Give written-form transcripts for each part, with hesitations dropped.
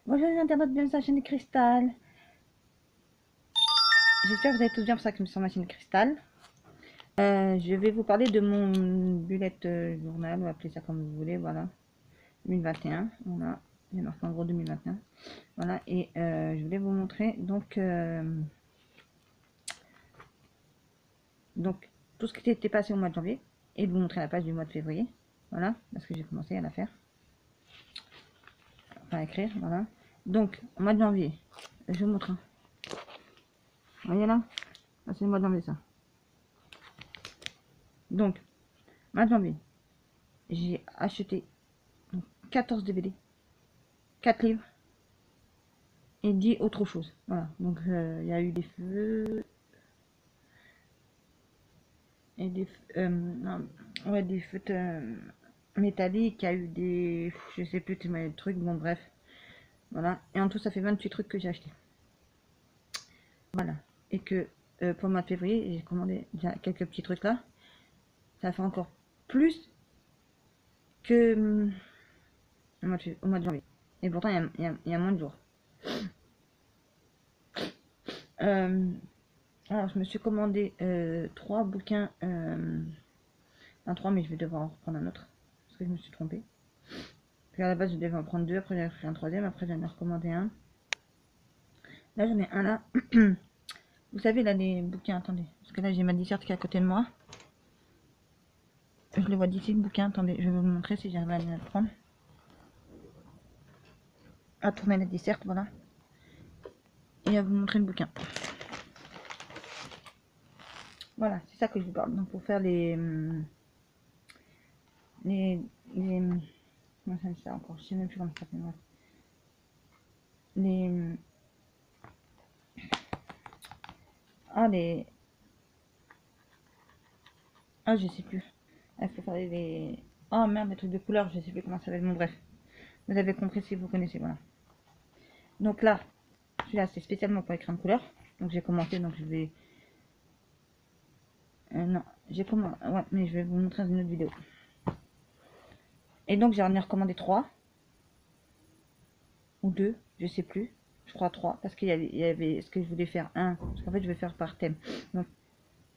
Bonjour les internautes, bienvenue sur la chaîne de Cristal. J'espère que vous allez tous bien pour ça que je me suis sur ma chaîne de Cristal. Je vais vous parler de mon bullet journal, ou appelez ça comme vous voulez, voilà. 2021, voilà. Il y a marqué en gros 2021. Voilà, et je voulais vous montrer donc tout ce qui était passé au mois de janvier et de vous montrer la page du mois de février. Voilà, parce que j'ai commencé à la faire. Enfin, à écrire, voilà. Donc, au mois de janvier, je vous montre. Vous voyez là? C'est le mois de janvier ça. Donc, mois de janvier, j'ai acheté 14 DVD, 4 livres et 10 autres choses. Voilà, donc il y a eu des feux et des non, ouais, des feux métalliques, il y a eu des, je sais plus, des trucs, bon bref. Voilà, et en tout ça fait 28 trucs que j'ai acheté. Voilà, et que pour le mois de février, j'ai commandé déjà quelques petits trucs là. Ça fait encore plus que au mois de janvier. Et pourtant, il y a moins de jours. Alors, je me suis commandé 3 bouquins. Un 3, mais je vais devoir en reprendre un autre. Parce que je me suis trompée. Puis à la base, je devais en prendre 2. Après, j'ai pris un troisième. Après, j'en ai recommandé un. Là, j'en ai un là. Vous savez, là, les bouquins. Attendez. Parce que là, j'ai ma disserte qui est à côté de moi. Je le vois d'ici, le bouquin. Attendez, je vais vous montrer si j'arrive à le prendre. À tourner la disserte, voilà. Et à vous montrer le bouquin. Voilà, c'est ça que je vous parle. Donc, pour faire les comment ça s'appelle encore, je sais même plus comment ça s'appelle. Les les je sais plus. Il faut faire les oh merde, les trucs de couleur, je sais plus comment ça s'appelle. Bon bref, vous avez compris si vous connaissez, voilà. Donc là, celui-là c'est spécialement pour les crayons de couleur. Donc j'ai commencé, donc je vais non, j'ai commencé, ouais, mais je vais vous montrer dans une autre vidéo. Et donc j'en ai recommandé 3 ou 2, je sais plus. Je crois 3 parce qu'il y avait ce que je voulais faire un, parce qu'en fait je vais faire par thème. Donc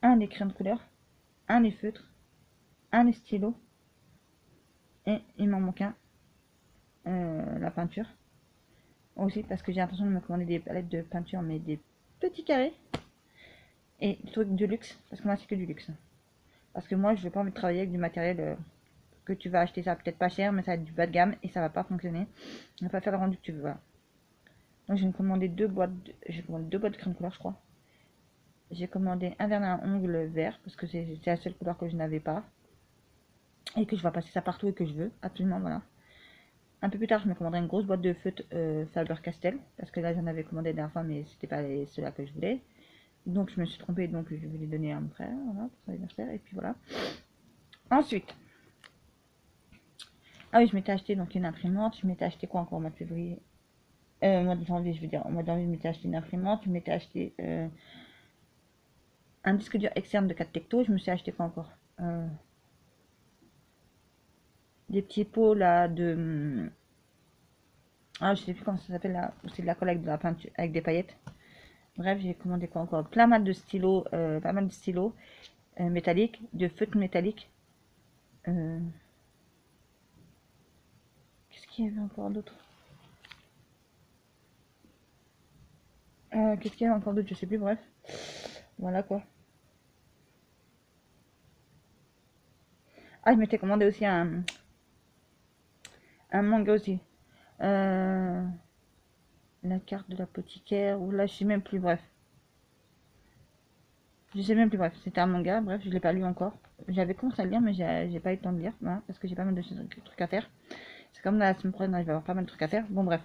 un les crayons de couleur, un les feutres, un les stylos et il m'en manque un la peinture aussi parce que j'ai l'intention de me commander des palettes de peinture mais des petits carrés et des trucs de luxe parce que moi c'est que du luxe parce que moi je n'ai pas envie de travailler avec du matériel que tu vas acheter, ça peut-être pas cher mais ça va être du bas de gamme et ça va pas fonctionner, ça va pas faire le rendu que tu veux, voilà. Donc j'ai commandé 2 boîtes de crème de couleur, je crois. J'ai commandé un vernis à ongles vert parce que c'est la seule couleur que je n'avais pas et que je vais passer ça partout et que je veux absolument, voilà. Un peu plus tard, je me commanderai une grosse boîte de feutres Faber-Castell parce que là j'en avais commandé la dernière fois mais c'était pas ceux-là que je voulais. Donc je me suis trompée, donc je vais les donner à mon frère, voilà, pour son anniversaire, et puis voilà. Ensuite, ah oui, je m'étais acheté donc une imprimante, je m'étais acheté quoi encore au mois de février, au mois de janvier, je veux dire, au mois de janvier, je m'étais acheté une imprimante, je m'étais acheté un disque dur externe de 4 tecto, je me suis acheté quoi encore, des petits pots là de, je sais plus comment ça s'appelle là, c'est de la colle avec de la peinture, avec des paillettes. Bref, j'ai commandé quoi encore, plein mal de stylos, pas mal de stylos métalliques, de feutres métalliques. Qu'est-ce qu'il y avait encore d'autre? Qu'est-ce qu'il y avait encore d'autre? Je sais plus, bref. Voilà quoi. Ah, je m'étais commandé aussi un manga aussi. La carte de l'apothicaire, ou là, je sais même plus, bref. Je sais même plus, bref. C'était un manga, bref, je l'ai pas lu encore. J'avais commencé à le lire, mais j'ai pas eu le temps de lire, voilà, parce que j'ai pas mal de trucs à faire. C'est comme la semaine prochaine, je vais avoir pas mal de trucs à faire. Bon, bref.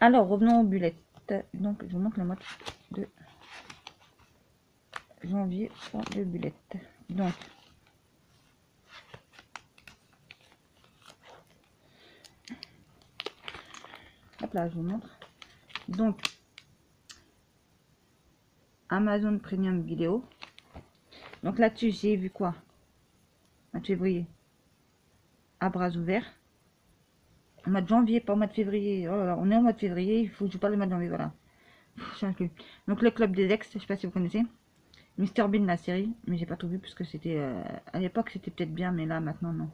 Alors, revenons aux bullets. Donc, je vous montre le mois de janvier pour les bullets. Donc, hop là, je vous montre. Donc, Amazon Premium Vidéo. Donc là-dessus, j'ai vu quoi? Un février. À bras ouverts. Au mois de janvier, pas au mois de février. Oh là là, on est au mois de février, il faut que je parle du mois de janvier, voilà. Donc le club des ex, je sais pas si vous connaissez. Mr Bean, la série, mais j'ai pas tout vu parce que c'était à l'époque c'était peut-être bien, mais là maintenant non.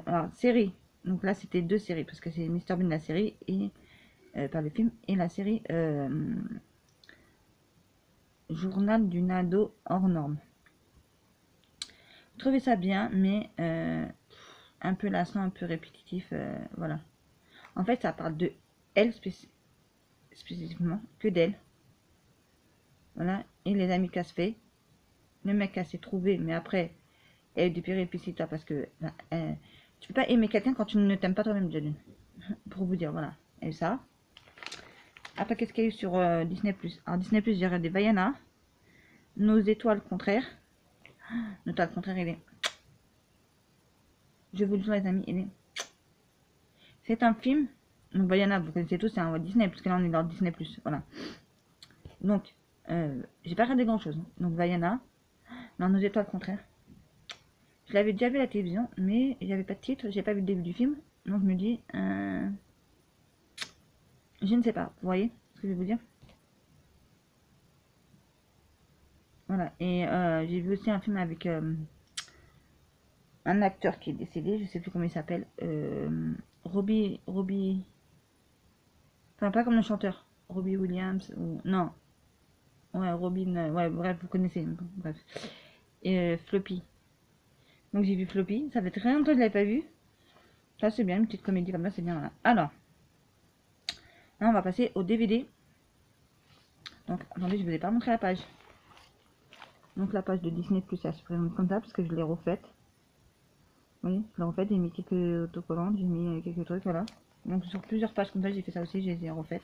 Alors série, donc là c'était deux séries parce que c'est Mr Bean la série et pas le film et la série Journal d'une ado hors norme. Je trouvais ça bien, mais un peu lassant, un peu répétitif, voilà. En fait, ça parle de elle spécifiquement, que d'elle, voilà, et les amis qu'elle se fait, le mec qu'elle s'est trouvé, mais après, elle a eu des péripéties, parce que tu peux pas aimer quelqu'un quand tu ne t'aimes pas toi-même, déjà d'une. Pour vous dire, voilà. Et ça. Après, qu'est-ce qu'il y a eu sur Disney+. Alors, Disney+, j'ai regardé Vaiana, Nos étoiles contraires. Nos étoiles contraires, il est... Je vous le dis, les amis, il est... C'est un film. Donc, Vaiana, vous connaissez tous, c'est un Disney, parce que là, on est dans Disney+. Voilà. Donc, j'ai pas regardé grand-chose. Donc, Vaiana, dans Nos étoiles contraires. Je l'avais déjà vu à la télévision, mais il n'y avait pas de titre, j'ai pas vu le début du film. Donc, je me dis... je ne sais pas, vous voyez ce que je vais vous dire? Voilà, et j'ai vu aussi un film avec un acteur qui est décédé, je sais plus comment il s'appelle, Robbie, enfin pas comme le chanteur, Robbie Williams, ou non, ouais, Robin, ouais, bref, vous connaissez, bon, bref, et Floppy. Donc j'ai vu Floppy, ça fait très longtemps que je l'avais pas vu, ça c'est bien, une petite comédie comme ça, c'est bien, voilà. Alors, là on va passer au DVD, donc attendez, je vous ai pas montré la page. Donc la page de Disney+, elle se présente comme ça, parce que je l'ai refaite. Oui, je l'ai refaite, j'ai mis quelques autocollants, j'ai mis quelques trucs, voilà. Donc sur plusieurs pages comme ça, j'ai fait ça aussi, j'ai refait.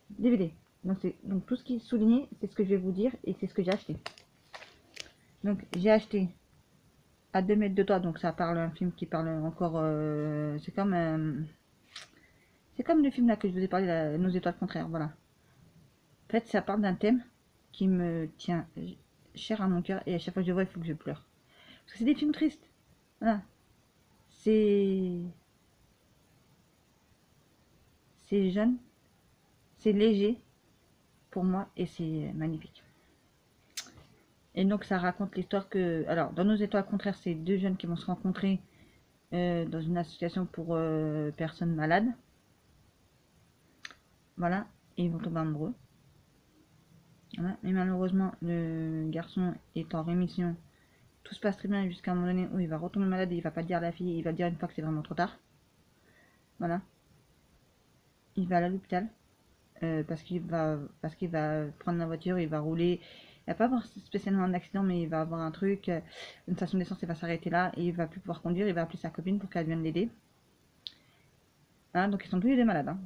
DVD. Donc tout ce qui est souligné, c'est ce que je vais vous dire et c'est ce que j'ai acheté. Donc j'ai acheté À 2 mètres de toi, donc ça parle un film qui parle encore. C'est comme le film là que je vous ai parlé, là, Nos étoiles contraires, voilà. En fait, ça parle d'un thème qui me tient cher à mon cœur et à chaque fois que je le vois, il faut que je pleure. Parce que c'est des films tristes. Voilà. C'est jeune, c'est léger pour moi et c'est magnifique. Et donc ça raconte l'histoire que... Alors, dans Nos étoiles contraires, c'est deux jeunes qui vont se rencontrer dans une association pour personnes malades. Voilà, et ils vont tomber amoureux. Voilà. Mais malheureusement, le garçon est en rémission. Tout se passe très bien jusqu'à un moment donné où il va retomber malade et il va pas dire à la fille, il va dire une fois que c'est vraiment trop tard. Voilà. Il va à l'hôpital parce qu'il va prendre la voiture, il va rouler. Il va pas avoir spécialement un accident, mais il va avoir un truc, une station d'essence, il va s'arrêter là et il va plus pouvoir conduire. Il va appeler sa copine pour qu'elle vienne l'aider. Voilà, donc ils sont tous les deux malades. Hein.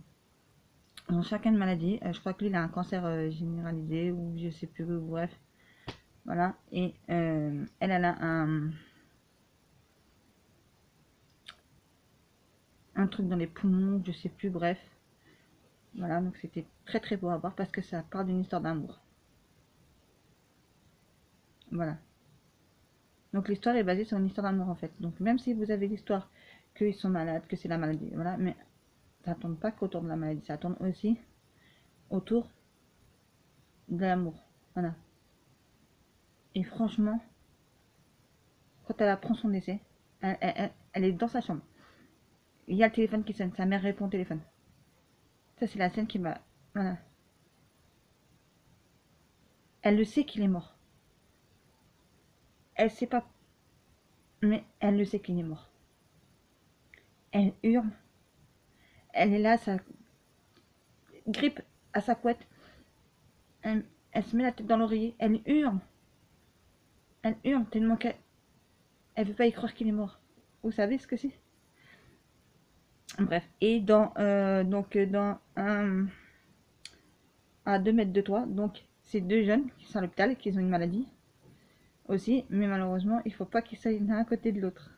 Ils ont chacun une maladie. Je crois que lui il a un cancer généralisé ou je sais plus. Bref, voilà. Et elle a un truc dans les poumons, je sais plus. Bref, voilà. Donc c'était très très beau à voir parce que ça parle d'une histoire d'amour. Voilà. Donc l'histoire est basée sur une histoire d'amour en fait. Donc même si vous avez l'histoire qu'ils sont malades, que c'est la maladie, voilà, mais ça tourne pas qu'autour de la maladie, ça tourne aussi autour de l'amour. Voilà. Et franchement, quand elle apprend son décès, elle est dans sa chambre. Il y a le téléphone qui sonne, sa mère répond au téléphone. Ça c'est la scène qui m'a... Voilà. Elle le sait qu'il est mort. Elle sait pas, mais elle le sait qu'il est mort. Elle hurle. Elle est là, ça grippe à sa couette. Elle se met la tête dans l'oreiller. Elle hurle. Elle hurle tellement qu'elle veut pas y croire qu'il est mort. Vous savez ce que c'est? Bref. Et dans à 2 mètres de toi, donc c'est deux jeunes qui sont à l'hôpital, qui ont une maladie aussi, mais malheureusement il faut pas qu'ils soient l'un à côté de l'autre.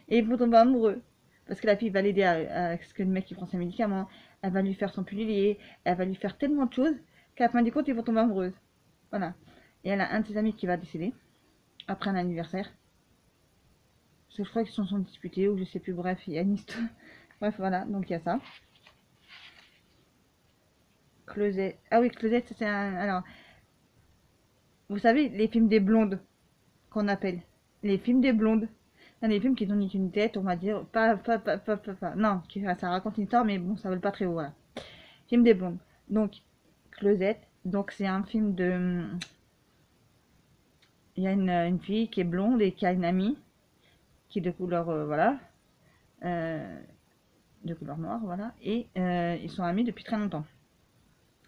Et ils vont tomber amoureux. Parce que la fille va l'aider à ce que le mec il prend ses médicaments, elle va lui faire son pull, elle va lui faire tellement de choses qu'à la fin du compte ils vont tomber amoureuses. Voilà. Et elle a un de ses amis qui va décéder après un anniversaire. Parce que je crois qu'ils se sont disputés ou je sais plus, bref, il y a une histoire. Bref, voilà, donc il y a ça. Closet. Ah oui, Closet, c'est un. Alors, vous savez, les films des blondes qu'on appelle. Les films des blondes. Les films qui donnent une tête, on va dire. Pas. Non, ça raconte une histoire, mais bon, ça vole pas très haut, voilà. Film des blondes. Donc, Closet. Donc, c'est un film de. Il y a une fille qui est blonde et qui a une amie qui est de couleur, voilà. Euh, de couleur noire, voilà. Et ils sont amis depuis très longtemps.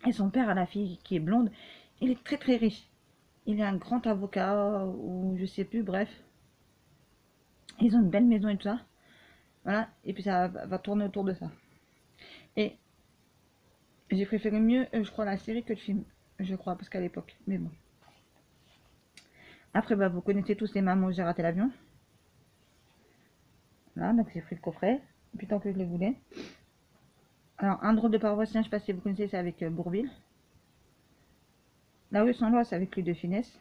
Et son père a la fille qui est blonde. Il est très très riche. Il est un grand avocat ou je sais plus, bref. Ils ont une belle maison et tout ça. Voilà. Et puis ça va tourner autour de ça. Et j'ai préféré mieux, je crois, la série que le film. Je crois, parce qu'à l'époque. Mais bon. Après, bah, vous connaissez tous les mamans où j'ai raté l'avion. Voilà, donc j'ai pris le coffret. Depuis tant que je le voulais. Alors, un drôle de paroissien, je sais pas si vous connaissez, c'est avec Bourvil. La rue sans loi, c'est avec lui de finesse.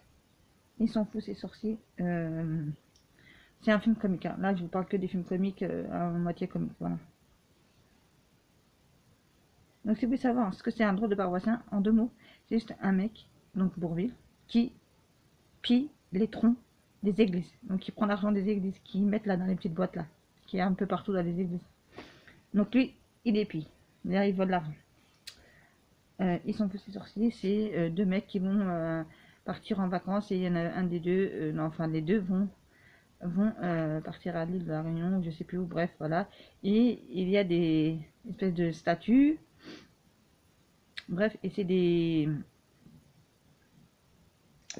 Ils s'en foutent, ces sorciers. C'est un film comique. Hein. Là, je vous parle que des films comiques, à moitié comiques. Voilà. Donc, si vous voulez savoir ce que c'est un drôle de paroissien, en 2 mots, c'est juste un mec, donc Bourvil, qui pille les troncs des églises. Donc, il prend l'argent des églises, qui mettent là dans les petites boîtes là, qui est un peu partout dans les églises. Donc, lui, il les pille. Là, il vole l'argent. Ils sont petits sorciers, c'est 2 mecs qui vont partir en vacances et il y en a un des deux, non, enfin les deux vont partir à l'île de la Réunion, je sais plus où, bref, voilà. Et il y a des espèces de statues, bref, et c'est des.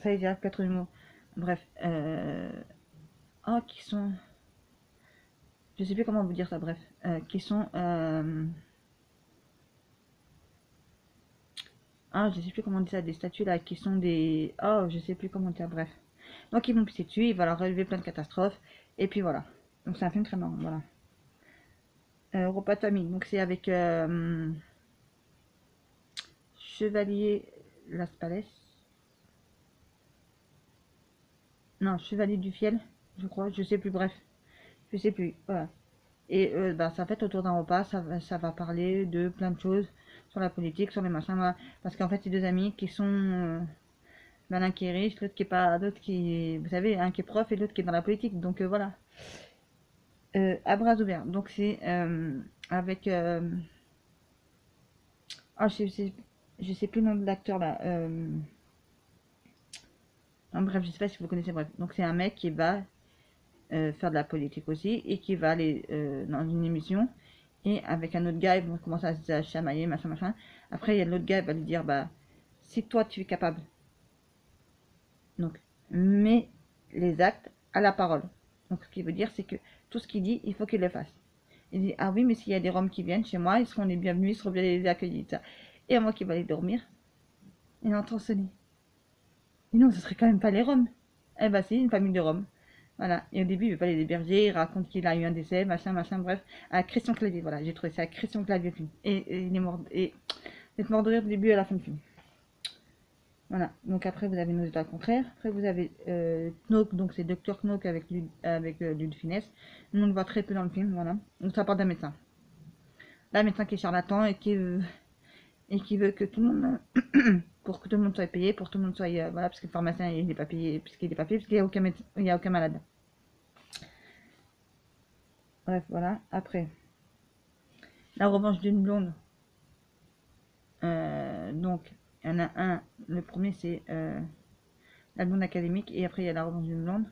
Ça y est, 4 mots. Bref, oh, qui sont. Je sais plus comment vous dire ça, bref. Qui sont. Ah, je sais plus comment on dit ça, des statues là, qui sont des. Oh, je sais plus comment dire, bref. Donc ils vont pisser dessus, il va leur relever plein de catastrophes, et puis voilà. Donc c'est un film très marrant, voilà. Repas de famille, donc c'est avec Chevalier Las Palais. Non, Chevalier du Fiel, je crois, je sais plus, bref. Je sais plus, voilà. Et bah, ça fait autour d'un repas, ça va parler de plein de choses sur la politique, sur les machins, voilà. Parce qu'en fait, c'est 2 amis qui sont. L'un qui est riche, l'autre qui est pas. L'autre qui. Vous savez, un qui est prof et l'autre qui est dans la politique, donc voilà. À bras ouverts, donc c'est avec. Ah, je sais plus le nom de l'acteur là. Bref, je sais pas si vous connaissez, bref. Donc c'est un mec qui va faire de la politique aussi et qui va aller dans une émission et avec un autre gars, ils vont commencer à se chamailler, machin, machin. Après, il y a l'autre gars, il va lui dire, bah, si toi tu es capable, donc, mets les actes à la parole. Donc, ce qui veut dire, c'est que tout ce qu'il dit, il faut qu'il le fasse. Il dit, ah oui, mais s'il y a des Roms qui viennent chez moi, ils seront les bienvenus, ils seront bien les accueillis, ça. Et moi qui vais aller dormir, il entend sonner. Et non, ce serait quand même pas les Roms. Eh ben si, une famille de Roms. Voilà. Et au début, il veut pas les héberger, il raconte qu'il a eu un décès, machin, machin, bref. À Christian Clavier, voilà, j'ai trouvé ça à Christian Clavier film. Et il est mort. Et il est mort de rire du début à la fin du film. Voilà. Donc après, vous avez nos états contraires. Après, vous avez Knock, donc c'est Dr. Knock avec Lud Finesse. Nous, on le voit très peu dans le film, voilà. Donc ça parle d'un médecin. Là, un médecin qui est charlatan et qui veut que tout le monde pour que tout le monde soit payé, pour que tout le monde soit voilà, parce que le pharmacien il n'est pas payé, puisqu'il n'est pas payé, parce qu'il n'y a aucun il y a aucun malade. Bref, voilà. Après, la revanche d'une blonde. Donc, il y en a un. Le premier c'est la blonde académique et après il y a la revanche d'une blonde.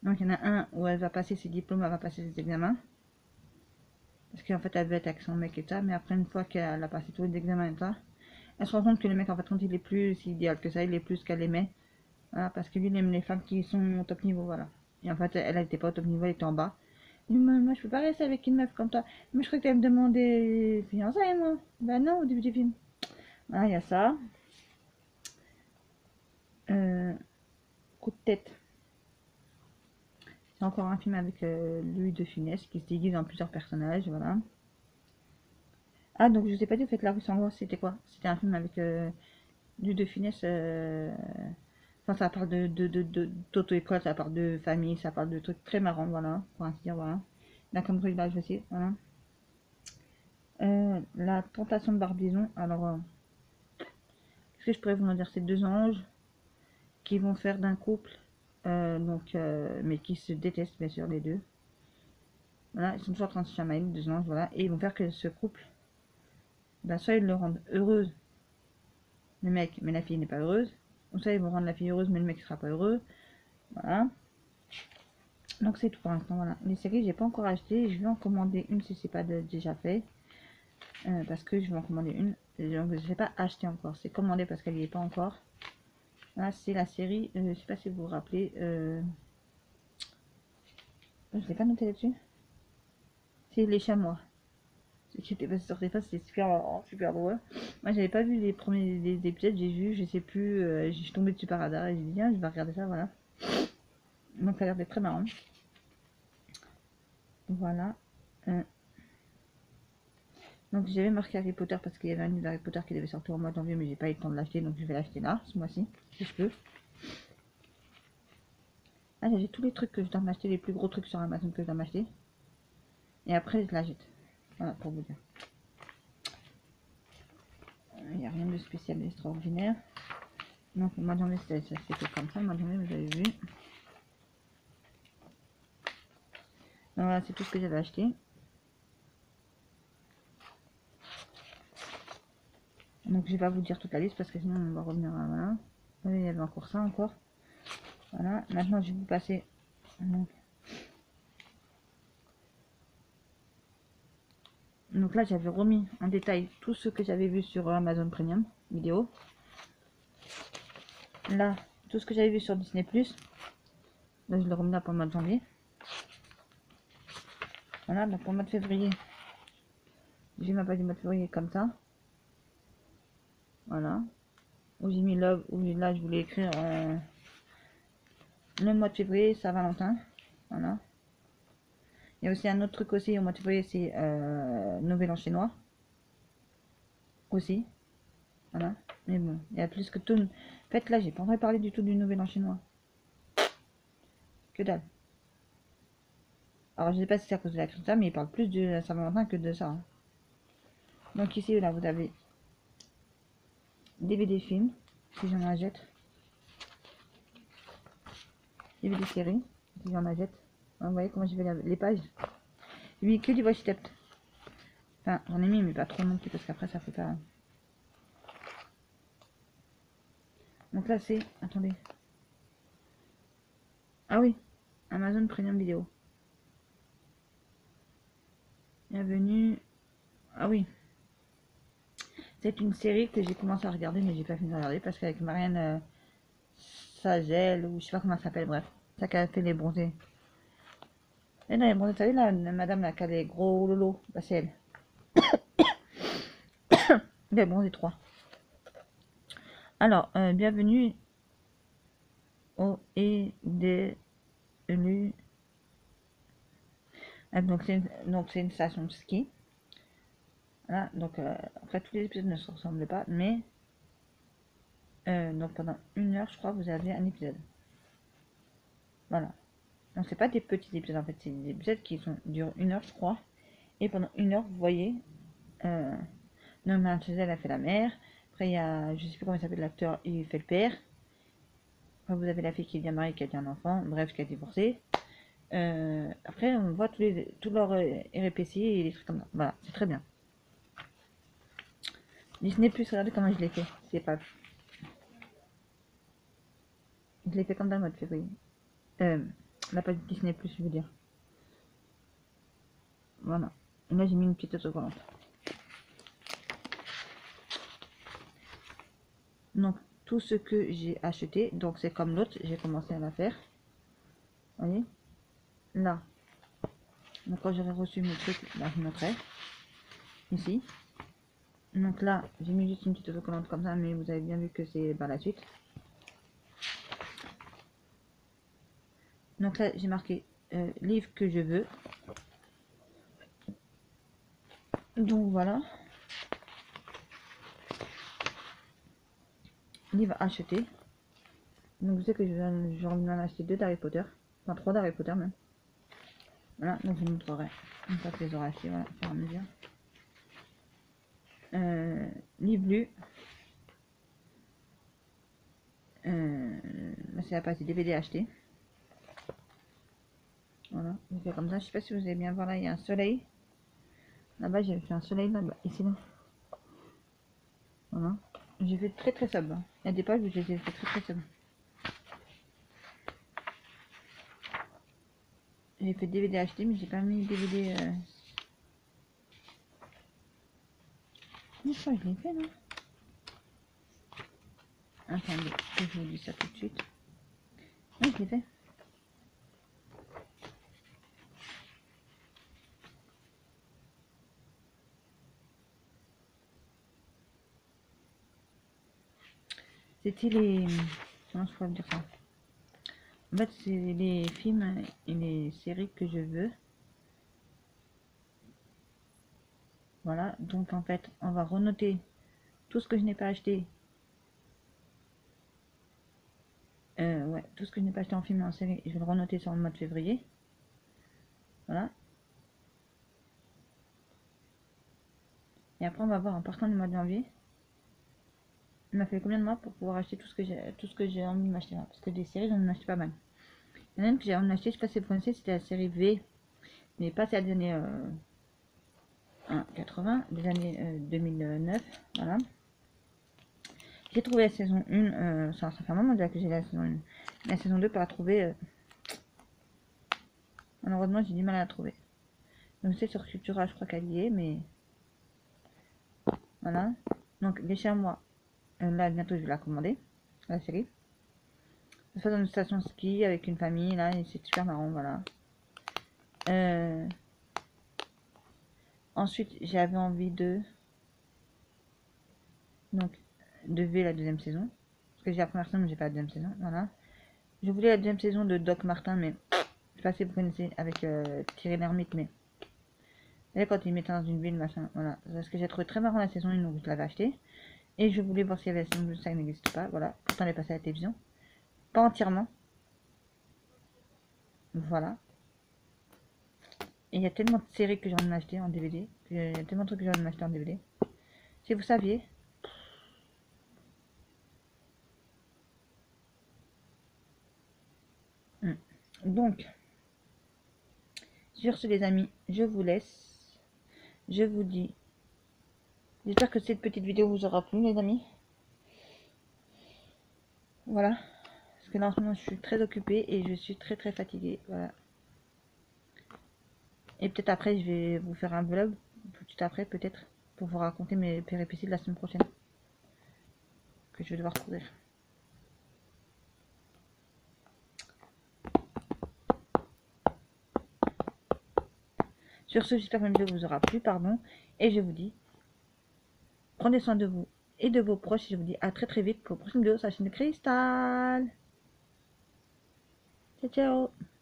Donc il y en a un où elle va passer ses diplômes, elle va passer ses examens. Parce qu'en fait elle veut être avec son mec et ça, mais après une fois qu'elle a passé tous les examens et ça, elle se rend compte que le mec en fait quand il est plus si idéal que ça, il est plus ce qu'elle aimait. Voilà, parce que lui il aime les femmes qui sont au top niveau, voilà. Et en fait elle n'était pas au top niveau, elle était en bas. Il dit, moi je peux pas rester avec une meuf comme toi. Mais je crois que tu allais me demander fiançailles moi. Bah non au début du film. Voilà, il y a ça. Coup de tête. C'est encore un film avec Louis de Funès qui se déguise en plusieurs personnages, voilà. Ah, donc je vous ai pas dit, vous faites La Rue sans loi, c'était quoi? C'était un film avec Louis de Funès, Enfin, ça parle d'auto-école, ça parle de famille, ça parle de trucs très marrants, voilà, pour ainsi dire, voilà. Là, comme bricolage aussi, voilà. La tentation de Barbizon, alors, qu'est-ce que je pourrais vous en dire? C'est deux anges qui vont faire d'un couple, mais qui se détestent, bien sûr, les deux. Voilà, ils sont toujours en train de se chamailler, deux anges, voilà, et ils vont faire que ce couple, ben, soit ils le rendent heureuse, le mec, mais la fille n'est pas heureuse, ou soit ils vont rendre la fille heureuse, mais le mec sera pas heureux, voilà. Donc c'est tout pour l'instant, voilà. Les séries, j'ai pas encore acheté, je vais en commander une si c'est pas déjà fait, parce que je vais en commander une, donc je vais pas acheter encore, c'est commandé parce qu'elle y est pas encore. Là, c'est la série, je sais pas si vous vous rappelez, je l'ai pas noté là-dessus, c'est Les Chamois. J'étais pas sur pas, c'était super marrant, super drôle. Moi, j'avais pas vu les premiers épisodes, j'ai vu, je sais plus, je suis tombée dessus par hasard et j'ai dit, tiens, je vais regarder ça, voilà. Donc, ça a l'air d'être très marrant. Voilà. Donc, j'avais marqué Harry Potter parce qu'il y avait un livre Harry Potter qui devait sortir au mois de janvier, mais j'ai pas eu le temps de l'acheter, donc je vais l'acheter là, ce mois-ci, si je peux. Là, j'ai tous les trucs que je dois m'acheter, les plus gros trucs sur Amazon que je dois m'acheter. Et après, je l'achète. Voilà, pour vous dire. Il n'y a rien de spécial, d'extraordinaire. Donc, le mois de janvier, ça s'est fait comme ça. Le mois de janvier, vous avez vu. Donc, voilà, c'est tout ce que j'avais acheté. Donc, je vais pas vous dire toute la liste parce que sinon, on va revenir à... Voilà. Oui, il y avait encore ça, encore. Voilà. Maintenant, je vais vous passer... Donc là, j'avais remis en détail tout ce que j'avais vu sur Amazon Premium vidéo. Là, tout ce que j'avais vu sur Disney+. Là, je le remets là pour le mois de janvier. Voilà, donc pour le mois de février, j'ai ma page du mois de février comme ça. Voilà. Où j'ai mis Love, où là, je voulais écrire le mois de février, Saint-Valentin. Voilà. Il y a aussi un autre truc aussi au mois de février, c'est Nouvel An chinois. Aussi. Voilà. Mais bon, il y a plus que tout. En fait, là, j'ai pas envie de parler du tout du Nouvel An chinois. Que dalle. Alors, je sais pas si c'est à cause de la crise, mais il parle plus de Saint-Valentin que de ça. Hein. Donc ici, là, vous avez DVD films, si j'en achète. DVD séries, si j'en achète. Vous voyez comment je vais les pages. J'ai mis que du washi tape. Enfin, j'en ai mis, mais pas trop non plus, parce qu'après, ça fait pas... Donc là, c'est... Attendez. Ah oui, Amazon Premium Vidéo. Bienvenue. Ah oui. C'est une série que j'ai commencé à regarder, mais j'ai pas fini de regarder parce qu'avec Marianne Sagel, ou je sais pas comment elle s'appelle, bref. Ça qui a fait les bronzés. Et non, les bronzés, vous savez, la madame là, qui a les gros lolo, bah, c'est elle. Les bronzés 3. Alors, bienvenue au EDLU. Donc, c'est une station de ski. Voilà, donc après tous les épisodes ne se ressemblent pas, mais donc pendant 1 heure, je crois, vous avez un épisode. Voilà. Donc c'est pas des petits épisodes en fait, c'est des épisodes qui durent 1 heure, je crois. Et pendant 1 heure, vous voyez, Norman Chazelle a fait la mère. Après, il y a, je sais plus comment il s'appelle l'acteur, il fait le père. Après, vous avez la fille qui est bien mariée, qui a un enfant, bref, qui a divorcé. Après, on voit tous leurs RPC et des trucs comme ça. Voilà, c'est très bien. Disney Plus, regardez comment je l'ai fait. C'est pas. Je l'ai fait comme dans le mois de février. La page Disney Plus, je veux dire. Voilà. Et là, j'ai mis une petite autocollante. Donc, tout ce que j'ai acheté, donc c'est comme l'autre, j'ai commencé à la faire. Vous voyez? Là. Donc, quand j'aurai reçu mes trucs, là, je mettrai. Ici. Donc là, j'ai mis juste une petite autocollante comme ça, mais vous avez bien vu que c'est par la suite. Donc là, j'ai marqué livre que je veux. Donc voilà. Livre acheté. Donc je sais que je vais en acheter 2 d'Harry Potter. Enfin 3 d'Harry Potter même. Voilà, donc je vous montrerai une fois que les aurai achetés, voilà, pour mesure. Livre lu. C'est la partie DVD acheté. Voilà, je fais comme ça. Je sais pas si vous allez bien voir là, il y a un soleil. Là-bas, j'ai fait un soleil là-bas, ici là. Voilà. J'ai fait très très sobre. Il y a des pages où j'ai fait très très sobre. J'ai fait DVD acheté, mais j'ai pas mis DVD. Je crois que je l'ai fait, non? Attendez, que je vous dis ça tout de suite. Oui, je l'ai fait. C'était les... Comment je pourrais vous dire ça? En fait, c'est les films et les séries que je veux. Voilà, donc en fait, on va renoter tout ce que je n'ai pas acheté. Ouais, tout ce que je n'ai pas acheté en film et en série, je vais le renoter sur le mois de février. Voilà. Et après, on va voir en partant du mois de janvier. Il m'a fait combien de mois pour pouvoir acheter tout ce que j'ai envie de m'acheter là. Parce que des séries, j'en ai acheté pas mal. Il y en a une que j'ai envie d'acheter, je sais pas si vous connaissez, c'était la série V. Mais pas celle des années 80, des années 2009. Voilà. J'ai trouvé la saison 1, ça fait un moment déjà que j'ai la saison 1. La saison 2, pour la trouver, malheureusement, j'ai du mal à la trouver. Donc c'est sur Cultura, je crois qu'elle y est, mais voilà. Donc les chamois, là bientôt je vais la commander, la série. Ça se passe dans une station ski avec une famille, là, et c'est super marrant, voilà. Ensuite, j'avais envie de... Donc, de V la deuxième saison. Parce que j'ai la première saison, mais j'ai pas la deuxième saison, voilà. Je voulais la deuxième saison de Doc Martin, mais... Je sais pas si vous connaissez, avec Thierry Lhermitte, mais... Et quand il mettait dans une ville, machin, voilà. Parce que j'ai trouvé très marrant la saison 1, donc je l'avais acheté. Et je voulais voir s'il y avait la saison 2, ça n'existe pas, voilà. Pourtant, elle est passée à la télévision. Pas entièrement. Voilà. Et il y a tellement de séries que j'ai envie de m'acheter en DVD. Il y a tellement de trucs que j'ai envie de m'acheter en DVD. Si vous saviez. Donc, sur ce les amis, je vous laisse. Je vous dis. J'espère que cette petite vidéo vous aura plu les amis. Voilà. Parce que là en ce moment je suis très occupée et je suis très fatiguée. Voilà. Et peut-être après je vais vous faire un vlog. Tout de suite après peut-être. Pour vous raconter mes péripéties de la semaine prochaine. Que je vais devoir courir. Sur ce, j'espère que la vidéo vous aura plu, pardon. Et je vous dis, prenez soin de vous et de vos proches. Et je vous dis à très vite pour une prochaine vidéo sur la chaîne de Cristal. Ciao, ciao.